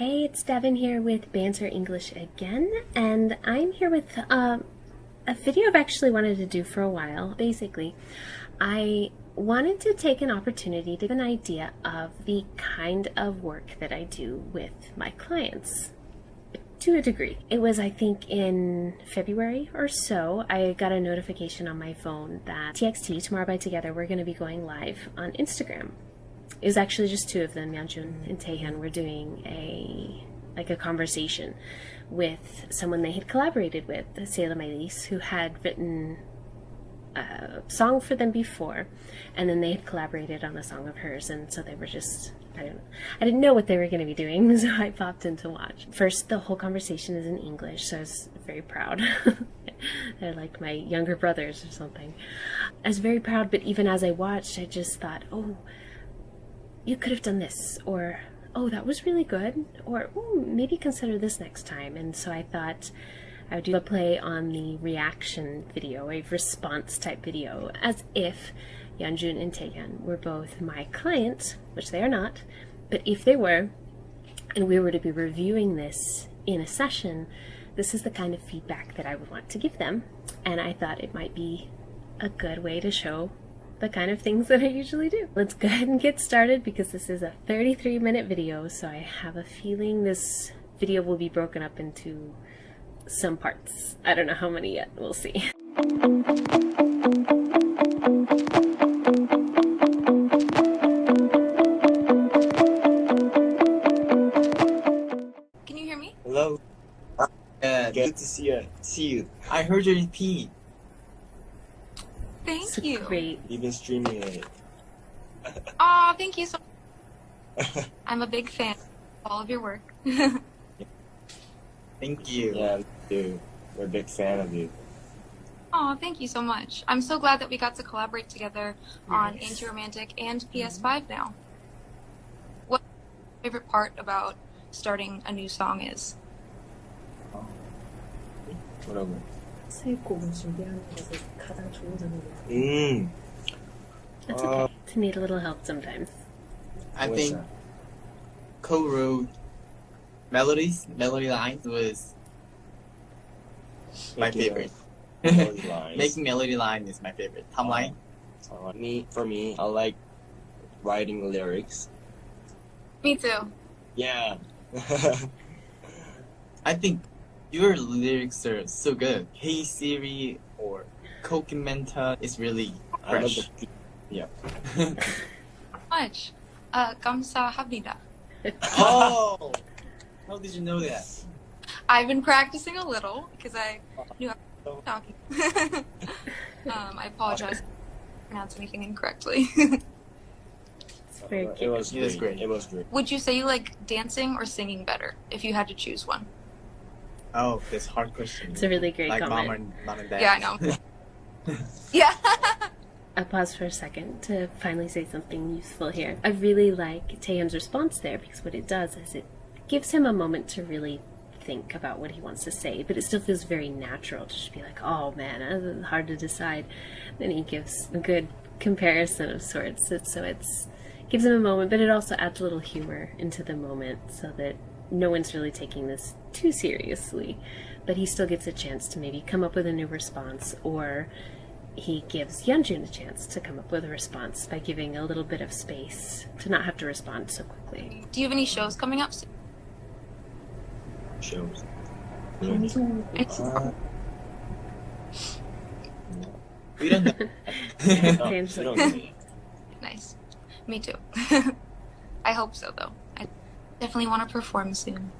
Hey, it's Devin here with Banter English again, and I'm here with a video I've actually wanted to do for a while. Basically, I wanted to take an opportunity to give an idea of the kind of work that I do with my clients. To a degree. It was, I think, in February or so, I got a notification on my phone that TXT, Tomorrow by Together, we're going to be going live on Instagram. It was actually just two of them, Yeonjun and Taehyun, were doing a conversation with someone they had collaborated with, Salem, who had written a song for them before, and then they had collaborated on a song of hers, and so they were just, I didn't know what they were going to be doing, so I popped in to watch. First, the whole conversation is in English, so I was very proud. They're like my younger brothers or something. I was very proud, but even as I watched, I just thought, oh, you could have done this, or oh, that was really good, or maybe consider this next time. And so I thought I would do a play on the reaction video, a response type video, as if Yeonjun and Taehyun were both my client, which they are not, but if they were, and we were to be reviewing this in a session, this is the kind of feedback that I would want to give them, and I thought it might be a good way to show the kind of things that I usually do. Let's go ahead and get started because this is a 33-minute video, so I have a feeling this video will be broken up into some parts. I don't know how many yet, we'll see. Can you hear me? Hello. Good to see you. I heard your EP. Thank It's you. great. You've been streaming it. Aw, thank you so much. I'm a big fan of all of your work. Thank you. Yeah, me too. We're a big fan of you. Aw, thank you so much. I'm so glad that we got to collaborate together on Nice. Anti-Romantic and PS5 now. What your favorite part about starting a new song is? 뭐라고? 수익곡을 준비하는 것에 가장 좋은 점이 뭐예요? That's okay. To need a little help sometimes. I What's think that? co-wrote melody lines was my Making favorite. melody lines. Making melody line is my favorite. line. For me, I like writing lyrics. Me too. Yeah. I think your lyrics are so good. Hey Siri or Kokimenta is really I love fresh. Yeah. Much. 감사합니다. Oh, how did you know that? I've been practicing a little because I knew I was talking. I apologize if I pronounced anything incorrectly. It's very It cute. was It was great. great. It was great. Would you say you like dancing or singing better if you had to choose one? Oh, this hard question. It's a really great like comment. mom and dad. Yeah, I know. Yeah. I'll pause for a second to finally say something useful here. I really like Taehyun's response there because what it does is it gives him a moment to really think about what he wants to say, but it still feels very natural to just be like, oh man, it's hard to decide. Then he gives a good comparison of sorts. So it's gives him a moment, but it also adds a little humor into the moment so that no one's really taking this too seriously, but he still gets a chance to maybe come up with a new response, or he gives Yeonjun a chance to come up with a response by giving a little bit of space to not have to respond so quickly. Do you have any shows coming up soon? Shows. 방송 We don't know. No, James, we don't know. Nice. Me too. I hope so, though. I definitely want to perform soon.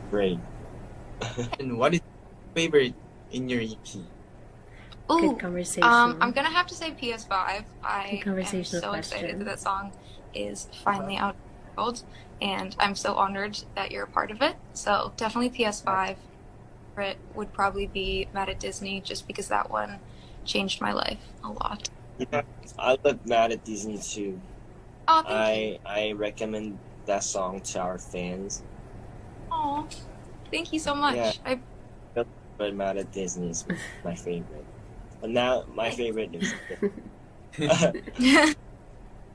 Great. And what is your favorite in your EP? Ooh, Good conversation. I'm gonna have to say PS5. I Good am conversational so excited question. that that song is finally out in the world, and I'm so honored that you're a part of it. So definitely PS5. It would probably be Mad at Disney, just because that one changed my life a lot. Yeah, I love Mad at Disney too. Oh, thank you. I recommend that song to our fans. Aw, thank you so much. Yeah. But Mad at Disney is my favorite. But now my favorite is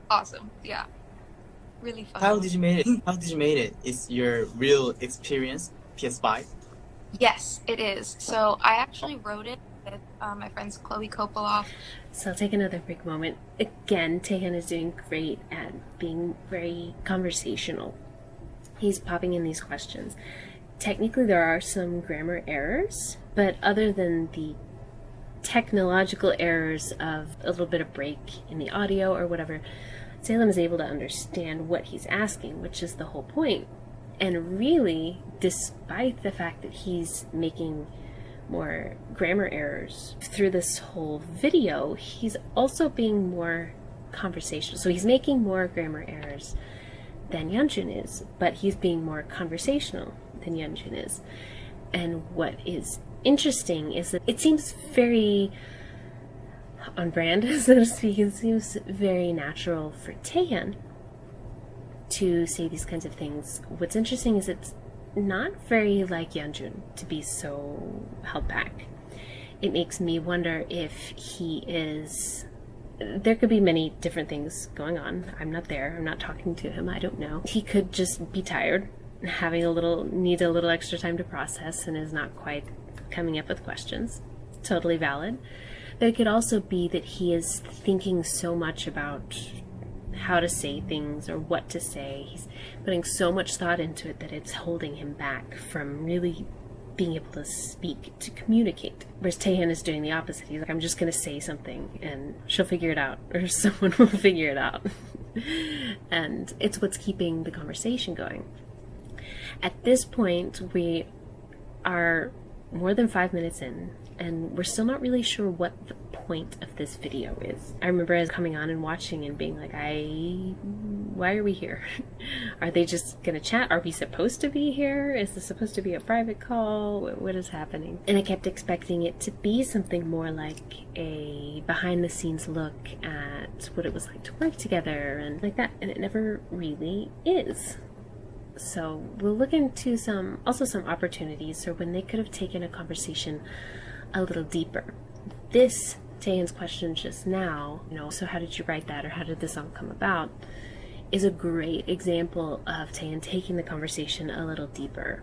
Awesome. Yeah. really fun. How did you make it? How did you make it? Is your real experience PS5? Yes, it is. So I actually wrote it with my friends Chloe Kopoloff. So I'll take another big moment. Again, Taehyun is doing great at being very conversational. He's popping in these questions. Technically, there are some grammar errors, but other than the technological errors of a little bit of break in the audio or whatever, Salem is able to understand what he's asking, which is the whole point. And really, despite the fact that he's making more grammar errors through this whole video, he's also being more conversational. So he's making more grammar errors than Yeonjun is, but he's being more conversational than Yeonjun is. And what is interesting is that it seems very on brand, so to speak. It seems very natural for Taehyun to say these kinds of things. What's interesting is it's not very like Yeonjun to be so held back. It makes me wonder if he is... There could be many different things going on. I'm not there. I'm not talking to him. I don't know. He could just be tired, needs a little extra time to process, and is not quite coming up with questions. Totally valid. But it could also be that he is thinking so much about how to say things or what to say. He's putting so much thought into it that it's holding him back from really being able to speak, to communicate. Whereas Taehyun is doing the opposite. He's like, I'm just going to say something and she'll figure it out, or someone will figure it out. And it's what's keeping the conversation going. At this point, we are more than 5 minutes in, and we're still not really sure what the point of this video is. I remember as coming on and watching and being like, why are we here? Are they just gonna chat? Are we supposed to be here? Is this supposed to be a private call? What is happening? And I kept expecting it to be something more like a behind the scenes look at what it was like to work together and like that, and it never really is. So we'll look into some opportunities, or when they could have taken a conversation a little deeper. This Taehyun's question just now, so how did you write that, or how did the song come about, is a great example of Taehyun taking the conversation a little deeper.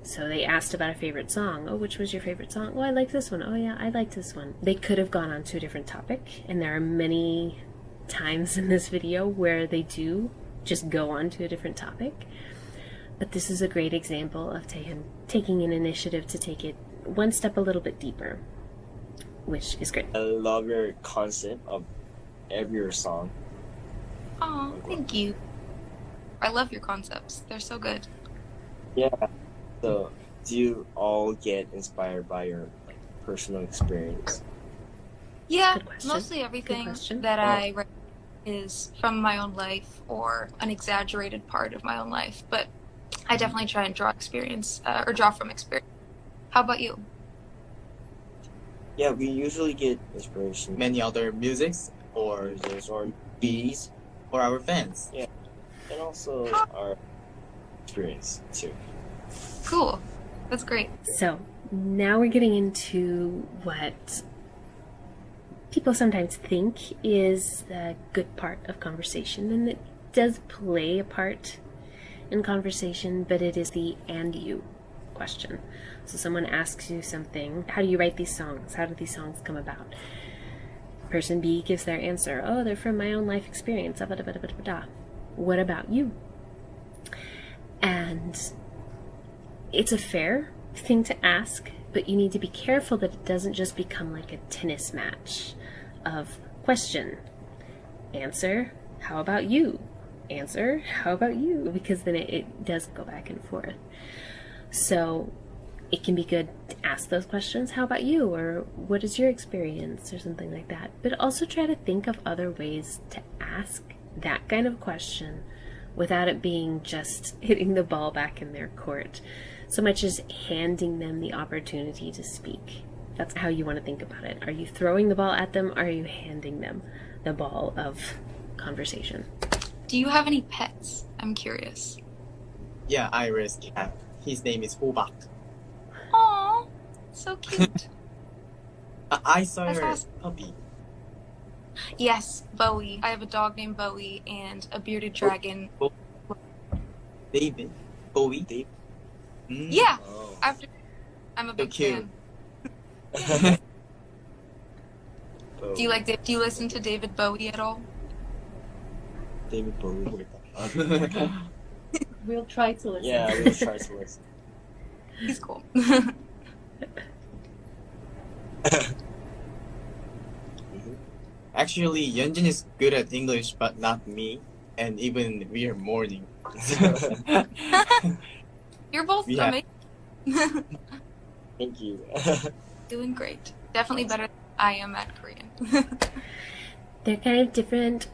So they asked about a favorite song. Oh, which was your favorite song? Oh, I like this one. Oh yeah, I like this one. They could have gone on to a different topic, and there are many times in this video where they do just go on to a different topic. But this is a great example of Taehyun taking an initiative to take it one step a little bit deeper, which is great. I love your concept of every song. Oh, thank you. I love your concepts. They're so good. Yeah. So, do you all get inspired by your personal experience? Yeah, Good question. mostly Good everything question. that I write is from my own life or an exaggerated part of my own life. But I definitely try and draw from experience. How about you? Yeah, we usually get inspiration. Many other musics or There's our beats, for our fans. Yeah. and also our experience too. Cool. That's great. So now we're getting into what people sometimes think is a good part of conversation, and it does play a part in conversation, but it is the "and you" question. So someone asks you something, how do you write these songs? How do these songs come about? Person B gives their answer, oh, they're from my own life experience. What about you? And it's a fair thing to ask, but you need to be careful that it doesn't just become like a tennis match of question, answer, how about you? Answer, how about you? Because then it does go back and forth. So it can be good to ask those questions, how about you? Or what is your experience? Or something like that. But also try to think of other ways to ask that kind of question without it being just hitting the ball back in their court, so much as handing them the opportunity to speak. That's how you want to think about it. Are you throwing the ball at them? Or are you handing them the ball of conversation? Do you have any pets? I'm curious. Yeah, Iris cat. His name is Hobak. Aw, so cute. I saw That's your awesome. puppy. Yes, Bowie. I have a dog named Bowie and a bearded dragon. David. Bowie. Dave? Yeah, Oh. after I'm a big cute. fan. Oh, Do you listen to David Bowie at all? David Bowie? We'll try to listen. Yeah, we'll try to listen. He's cool. Actually, Yeonjun is good at English, but not me. And even we are mourning. You're both Yeah. amazing. Thank you. Doing great. Definitely better than I am at Korean. They're kind of different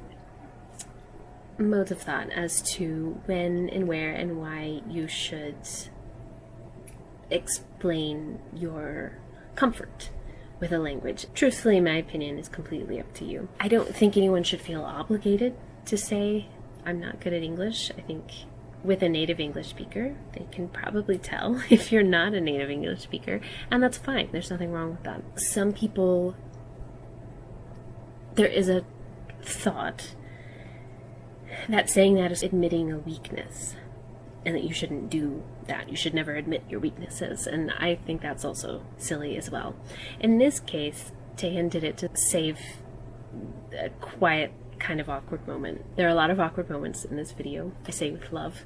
modes of thought as to when and where and why you should explain your comfort with a language. Truthfully, my opinion is completely up to you. I don't think anyone should feel obligated to say, I'm not good at English. I think with a native English speaker, they can probably tell if you're not a native English speaker, and that's fine. There's nothing wrong with that. Some people, there is a thought that saying that is admitting a weakness, and that you shouldn't do that. You should never admit your weaknesses, and I think that's also silly as well. In this case, Taehyun did it to save a quiet, kind of awkward moment. There are a lot of awkward moments in this video. I say with love.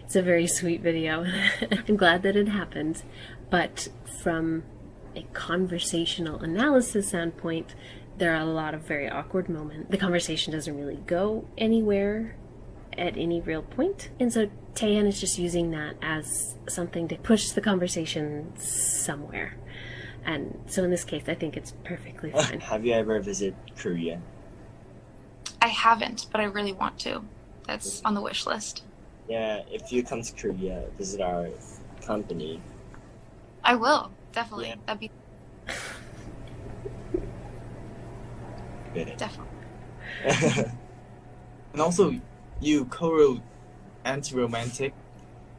It's a very sweet video. I'm glad that it happened, but from a conversational analysis standpoint, there are a lot of very awkward moments. The conversation doesn't really go anywhere at any real point, and so Taehyun is just using that as something to push the conversation somewhere. And so in this case, I think it's perfectly fine. Have you ever visited Korea? I haven't, but I really want to. That's on the wish list. Yeah, if you come to Korea, visit our company. I will, definitely. Yeah. That'd be Good. definitely. And also, you co-wrote Anti-Romantic,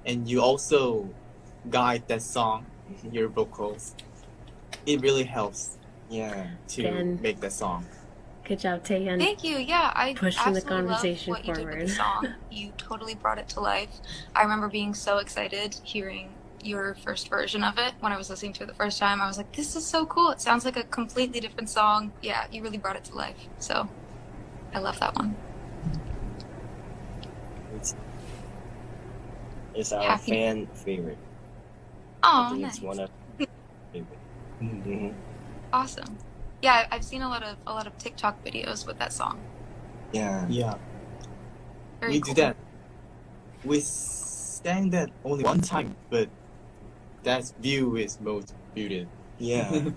and you also guide that song, your vocals. It really helps Yeah. to Ben. make that song. Good job, Taehyun. Thank you. Yeah, I Pushing the absolutely conversation love what you did with forward. the song. You totally brought it to life. I remember being so excited hearing your first version of it when I was listening to it the first time. I was like, this is so cool. It sounds like a completely different song. Yeah, you really brought it to life. So I love that one. It's our Happy- fan favorite. I Oh, think nice. it's one of favorite. Mm-hmm. Awesome. Yeah, I've seen a lot of TikTok videos with that song. Yeah. Yeah, Very we cool. do that. We sang that only one time, but that view is most beautiful. Yeah.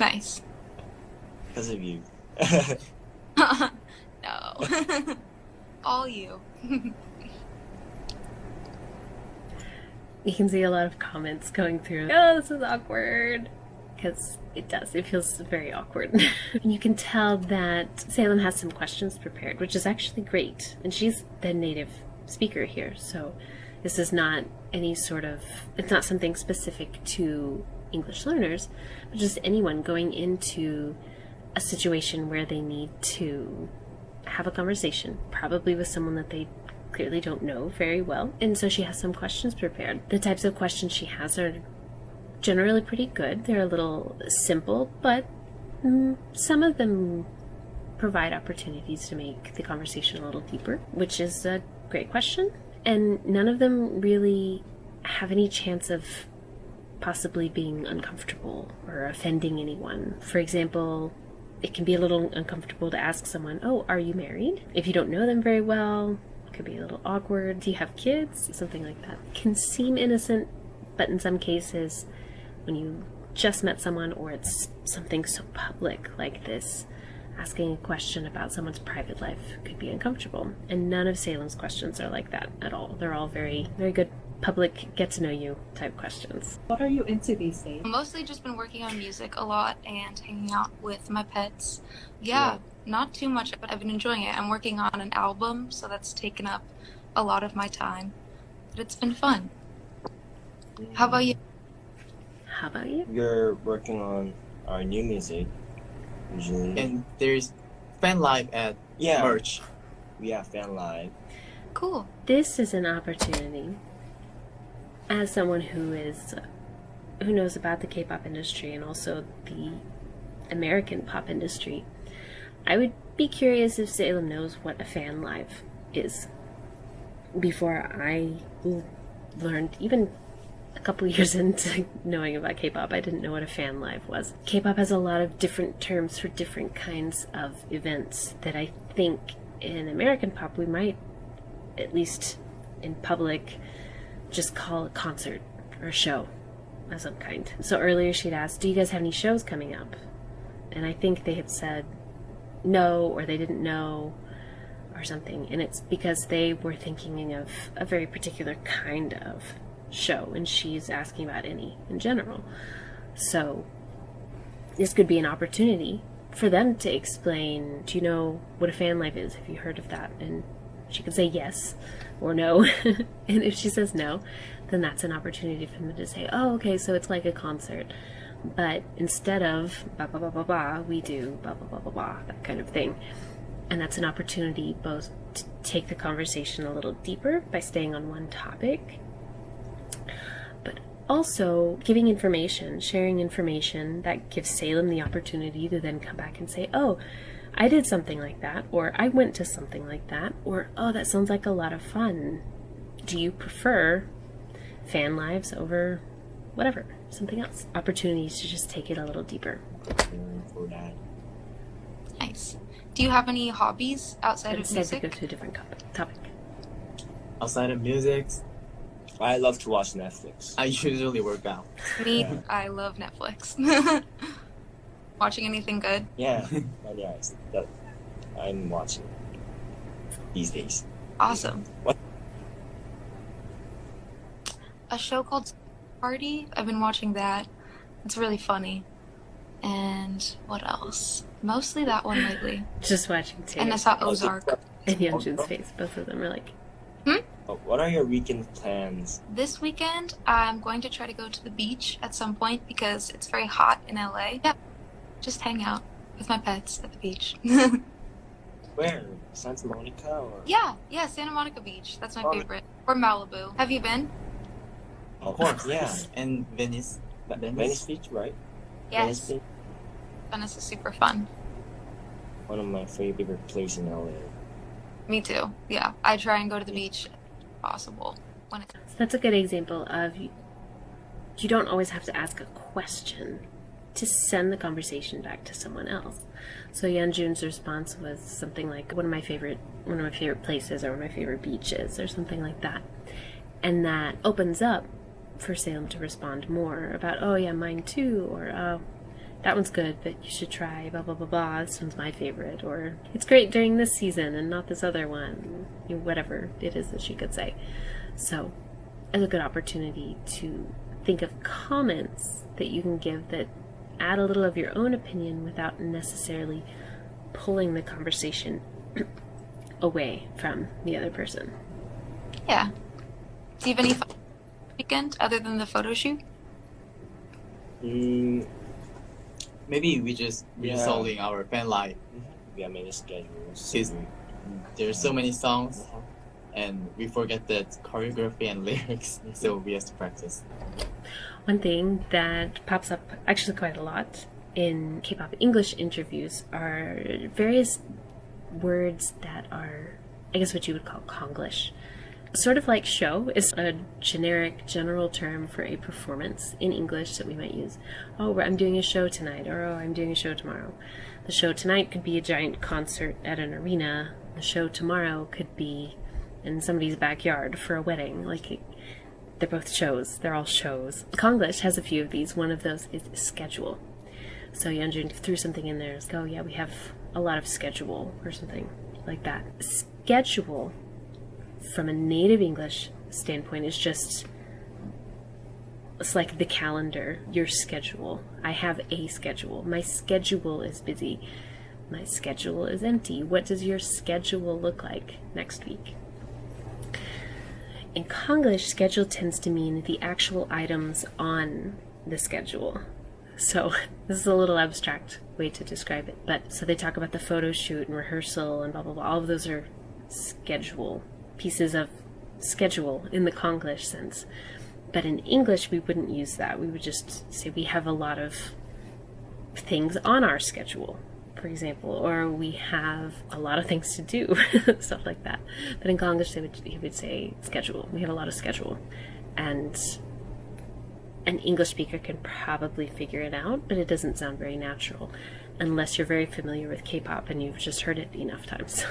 Nice. Because of you. No. All you. You can see a lot of comments going through, oh, this is awkward. Because it does. It feels very awkward. And you can tell that Salem has some questions prepared, which is actually great. And she's the native speaker here, so this is not any sort of, it's not something specific to English learners, but just anyone going into a situation where they need to have a conversation, probably with someone that they clearly don't know very well. And so she has some questions prepared. The types of questions she has are generally pretty good. They're a little simple, but some of them provide opportunities to make the conversation a little deeper, which is a great question. And none of them really have any chance of possibly being uncomfortable or offending anyone. For example, it can be a little uncomfortable to ask someone, oh, are you married? If you don't know them very well, it could be a little awkward. Do you have kids? Something like that. It can seem innocent, but in some cases, when you just met someone or it's something so public like this, asking a question about someone's private life could be uncomfortable. And none of Salem's questions are like that at all. They're all very, very good public get-to-know-you type questions. What are you into these days? Mostly just been working on music a lot and hanging out with my pets. Yeah, not too much, but I've been enjoying it. I'm working on an album, so that's taken up a lot of my time. But it's been fun. How about you? How about you? You're working on our new music. usually. And there's fan live at yeah, merch. we have fan live. Cool. This is an opportunity, as someone who knows about the K-pop industry and also the American pop industry. I would be curious if Salem knows what a fan live is. Before I learned, even a couple years into knowing about K-pop, I didn't know what a fan live was. K-pop has a lot of different terms for different kinds of events that I think in American pop we might, at least in public, just call a concert or a show of some kind. So earlier she'd asked, do you guys have any shows coming up? And I think they had said no, or they didn't know, or something. And it's because they were thinking of a very particular kind of show, and she's asking about any in general. So this could be an opportunity for them to explain, do you know what a fan live is? Have you heard of that? And she could say yes or no. And if she says no, then that's an opportunity for them to say, oh, okay, so it's like a concert. But instead of ba ba ba ba ba, we do ba ba ba ba ba, that kind of thing. And that's an opportunity both to take the conversation a little deeper by staying on one topic, but also giving information, sharing information that gives Salem the opportunity to then come back and say, oh, I did something like that, or I went to something like that, or oh, that sounds like a lot of fun. Do you prefer fan lives over whatever, something else? Opportunities to just take it a little deeper. For that. Nice. Do you have any hobbies outside of Instead, music? we go to a different topic. Outside of music, I love to watch Netflix. I usually work out. Me, Yeah. I love Netflix. Watching anything good? Yeah, but yeah, I'm watching these days. Awesome. What? A show called Party. I've been watching that. It's really funny. And what else? Mostly that one lately. Just watching And I Taehyun saw Ozark. and Yeonjun's face. Both of them are like, What are your weekend plans? This weekend, I'm going to try to go to the beach at some point because it's very hot in LA. Yeah, just hang out with my pets at the beach. Where? Santa Monica or? yeah, Santa Monica Beach. That's my Oh. favorite. Or Malibu. Have you been? Of course. Yeah. And Venice. Venice Beach, right? Venice Yes. Beach, Venice is super fun. one of my favorite places in LA. Me too. Yeah, I try and go to the beach if possible when it's. so that's a good example of you don't always have to ask a question to send the conversation back to someone else. So Yeonjun's response was something like one of my favorite places, or one of my favorite beaches, or something like that. And that opens up for Salem to respond more about, oh yeah, mine too, or oh, that one's good, but you should try blah blah blah blah, this one's my favorite, or it's great during this season and not this other one, whatever it is that she could say. So it's a good opportunity to think of comments that you can give that add a little of your own opinion without necessarily pulling the conversation away from the other person. Yeah. Do you have any fun weekend other than the photo shoot? Maybe we just Yeah. resolving our fan life. We have many schedules. Is- There's so many songs, Uh-huh. and we forget that choreography and lyrics, so we have to practice. One thing that pops up actually quite a lot in K-pop English interviews are various words that are, I guess, what you would call Konglish. Sort of like show is a generic, general term for a performance in English that we might use. Oh, I'm doing a show tonight, or oh, I'm doing a show tomorrow. The show tonight could be a giant concert at an arena. The show tomorrow could be in somebody's backyard for a wedding. They're both shows. They're all shows. Konglish has a few of these. One of those is schedule. So Yeonjun threw something in there. Like, oh yeah, we have a lot of schedule, or something like that. Schedule, from a native English standpoint, is just, it's like the calendar, your schedule. I have a schedule. My schedule is busy. My schedule is empty. What does your schedule look like next week? In Konglish, schedule tends to mean the actual items on the schedule. So this is a little abstract with way to describe it. But so they talk about the photo shoot and rehearsal and blah blah blah. All of those are schedule, pieces of schedule in the Konglish sense. But in English, we wouldn't use that. We would just say we have a lot of things on our schedule, for example, or we have a lot of things to do, stuff like that. But in Konglish, he would say schedule. We have a lot of schedule. And an English speaker can probably figure it out, but it doesn't sound very natural unless you're very familiar with K-pop and you've just heard it enough times.